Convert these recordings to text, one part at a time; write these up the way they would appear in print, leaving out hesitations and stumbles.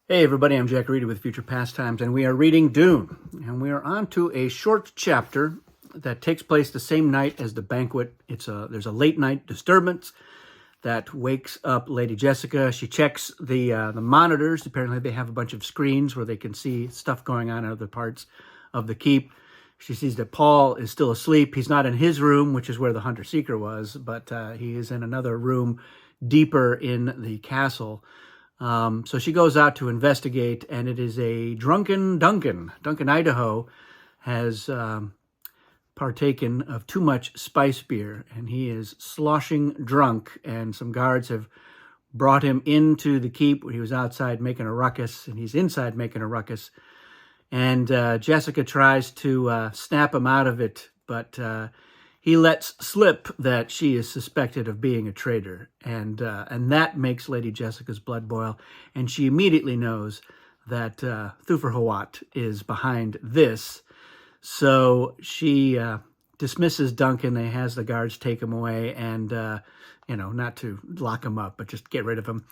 Hey everybody, I'm Jack Reedy with Future Pastimes, and we are reading Dune. And we are on to a short chapter that takes place the same night as the banquet. There's a late night disturbance that wakes up Lady Jessica. She checks the monitors. Apparently they have a bunch of screens where they can see stuff going on in other parts of the keep. She sees that Paul is still asleep. He's not in his room, which is where the Hunter-Seeker was, but he is in another room deeper in the castle. So she goes out to investigate, and it is a drunken Duncan. Duncan, Idaho, has partaken of too much spice beer, and he is sloshing drunk, and some guards have brought him into the keep where he was outside making a ruckus, and he's inside making a ruckus. And Jessica tries to snap him out of it, but he lets slip that she is suspected of being a traitor, and that makes Lady Jessica's blood boil, and she immediately knows that Thufir Hawat is behind this. So she dismisses Duncan. They has the guards take him away, and not to lock him up, but just get rid of him.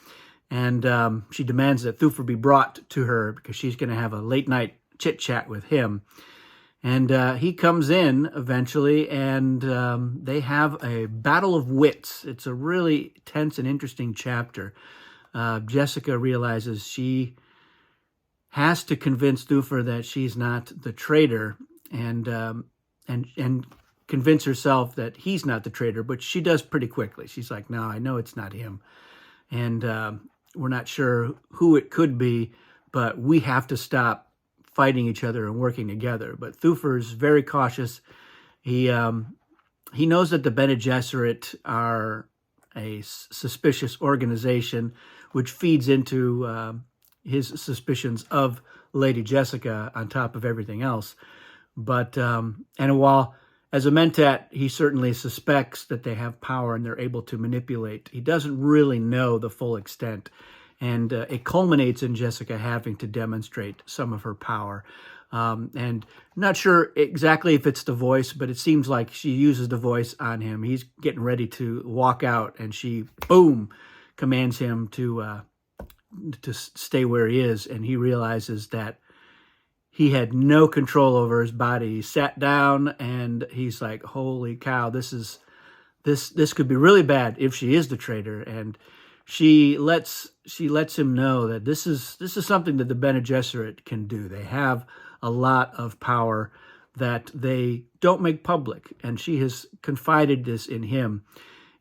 And she demands that Thufir be brought to her because she's going to have a late night chit chat with him. And he comes in eventually, and they have a battle of wits. It's a really tense and interesting chapter. Jessica realizes she has to convince Thufir that she's not the traitor, and convince herself that he's not the traitor. But she does pretty quickly. She's like, "No, I know it's not him, and we're not sure who it could be, but we have to stop fighting each other and working together." But Thufir's very cautious. He knows that the Bene Gesserit are a suspicious organization, which feeds into his suspicions of Lady Jessica on top of everything else. But and while as a Mentat, he certainly suspects that they have power and they're able to manipulate, he doesn't really know the full extent. And it culminates in Jessica having to demonstrate some of her power. And not sure exactly if it's the voice, but it seems like she uses the voice on him. He's getting ready to walk out, and she, boom, commands him to stay where he is. And he realizes that he had no control over his body. He sat down, and he's like, "Holy cow! This could be really bad if she is the traitor." And she lets him know that this is something that the Bene Gesserit can do. They have a lot of power that they don't make public, and she has confided this in him.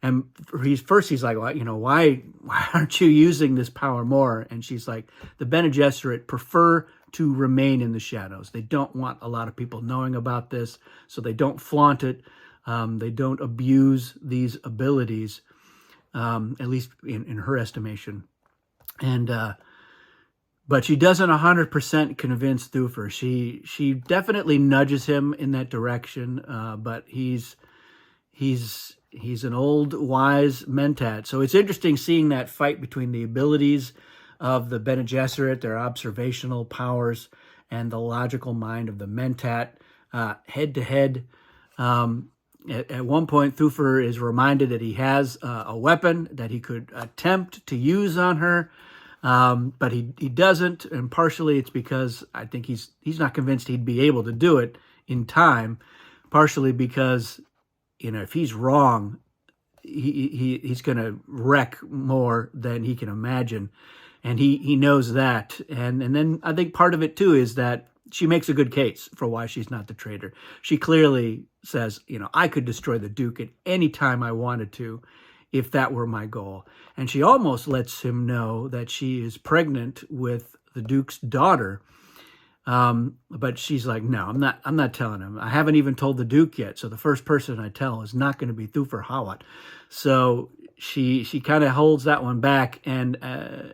And he's like, "Well, why aren't you using this power more?" And she's like, "The Bene Gesserit prefer to remain in the shadows. They don't want a lot of people knowing about this, so they don't flaunt it. They don't abuse these abilities." At least in her estimation. And but she doesn't 100% convince Thufir. She definitely nudges him in that direction, but he's an old, wise Mentat. So it's interesting seeing that fight between the abilities of the Bene Gesserit, their observational powers, and the logical mind of the Mentat, head-to-head. At one point, Thufir is reminded that he has a weapon that he could attempt to use on her, but he doesn't. And partially it's because I think he's not convinced he'd be able to do it in time. Partially because, if he's wrong, he's going to wreck more than he can imagine, and he knows that. And then I think part of it too is that she makes a good case for why she's not the traitor. She clearly says, "I could destroy the Duke at any time I wanted to if that were my goal." And she almost lets him know that she is pregnant with the Duke's daughter. But she's like, "No, I'm not telling him. I haven't even told the Duke yet. So the first person I tell is not going to be Thufir Hawat." So she kind of holds that one back, and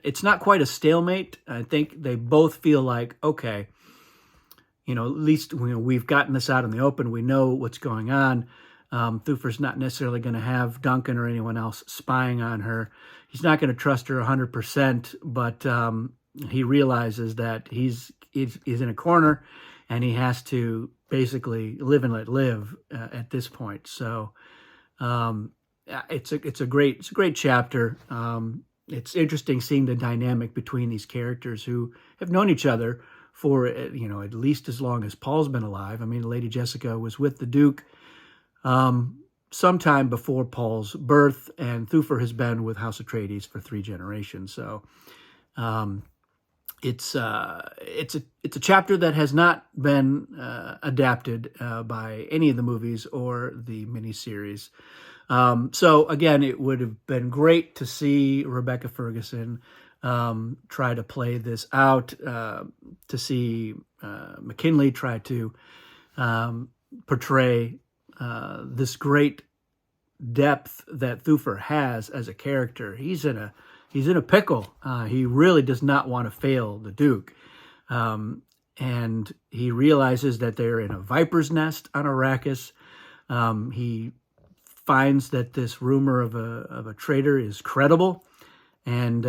it's not quite a stalemate. I think they both feel like, okay, at least we've gotten this out in the open. We know what's going on. Thufir's not necessarily going to have Duncan or anyone else spying on her. He's not going to trust her 100%, but he realizes that he's in a corner, and he has to basically live and let live at this point. So it's a great chapter. it's interesting seeing the dynamic between these characters who have known each other for, at least as long as Paul's been alive. I mean, Lady Jessica was with the Duke sometime before Paul's birth, and Thufir has been with House Atreides for 3 generations. So it's a chapter that has not been adapted by any of the movies or the miniseries. So again, it would have been great to see Rebecca Ferguson try to play this out, to see McKinley try to portray this great depth that Thufir has as a character. He's in a pickle. He really does not want to fail the Duke. And he realizes that they're in a viper's nest on Arrakis. He finds that this rumor of a traitor is credible, and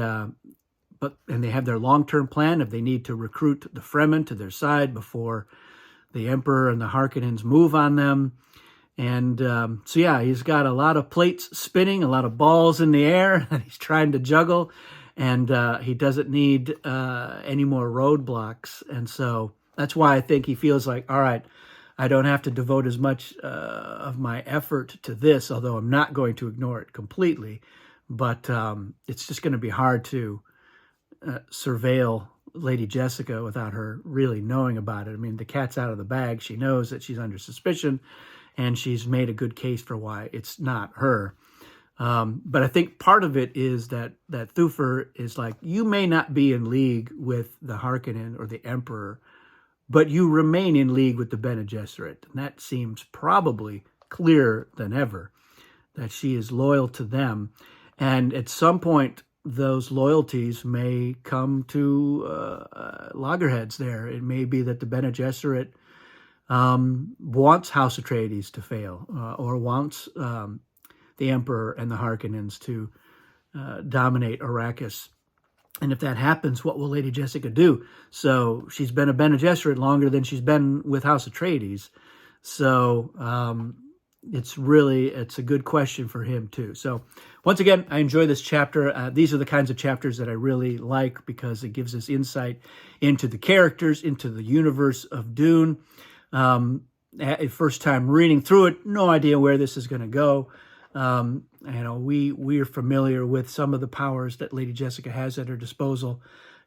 they have their long-term plan if they need to recruit the Fremen to their side before the Emperor and the Harkonnens move on them. And so yeah, he's got a lot of plates spinning, a lot of balls in the air that he's trying to juggle, and he doesn't need any more roadblocks. And so that's why I think he feels like, all right, I don't have to devote as much of my effort to this, although I'm not going to ignore it completely. But it's just going to be hard to surveil Lady Jessica without her really knowing about it. I mean, the cat's out of the bag. She knows that she's under suspicion, and she's made a good case for why it's not her. But I think part of it is that Thufir is like, you may not be in league with the Harkonnen or the Emperor, but you remain in league with the Bene Gesserit. And that seems probably clearer than ever, that she is loyal to them. And at some point, those loyalties may come to loggerheads there. It may be that the Bene Gesserit wants House Atreides to fail, or wants the Emperor and the Harkonnens to dominate Arrakis. And if that happens, what will Lady Jessica do? So she's been a Bene Gesserit longer than she's been with House Atreides. So it's a good question for him too. So once again, I enjoy this chapter. These are the kinds of chapters that I really like because it gives us insight into the characters, into the universe of Dune. First time reading through it, no idea where this is going to go. We're familiar with some of the powers that Lady Jessica has at her disposal,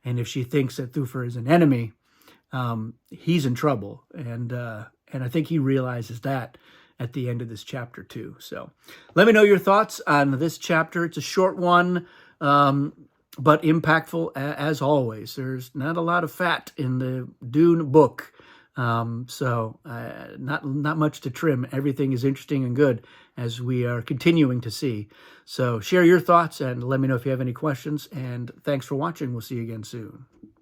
and if she thinks that Thufir is an enemy, he's in trouble, and I think he realizes that at the end of this chapter too. So, let me know your thoughts on this chapter. It's a short one, but impactful as always. There's not a lot of fat in the Dune book. So not much to trim. Everything is interesting and good as we are continuing to see. So share your thoughts and let me know if you have any questions. And thanks for watching. We'll see you again soon.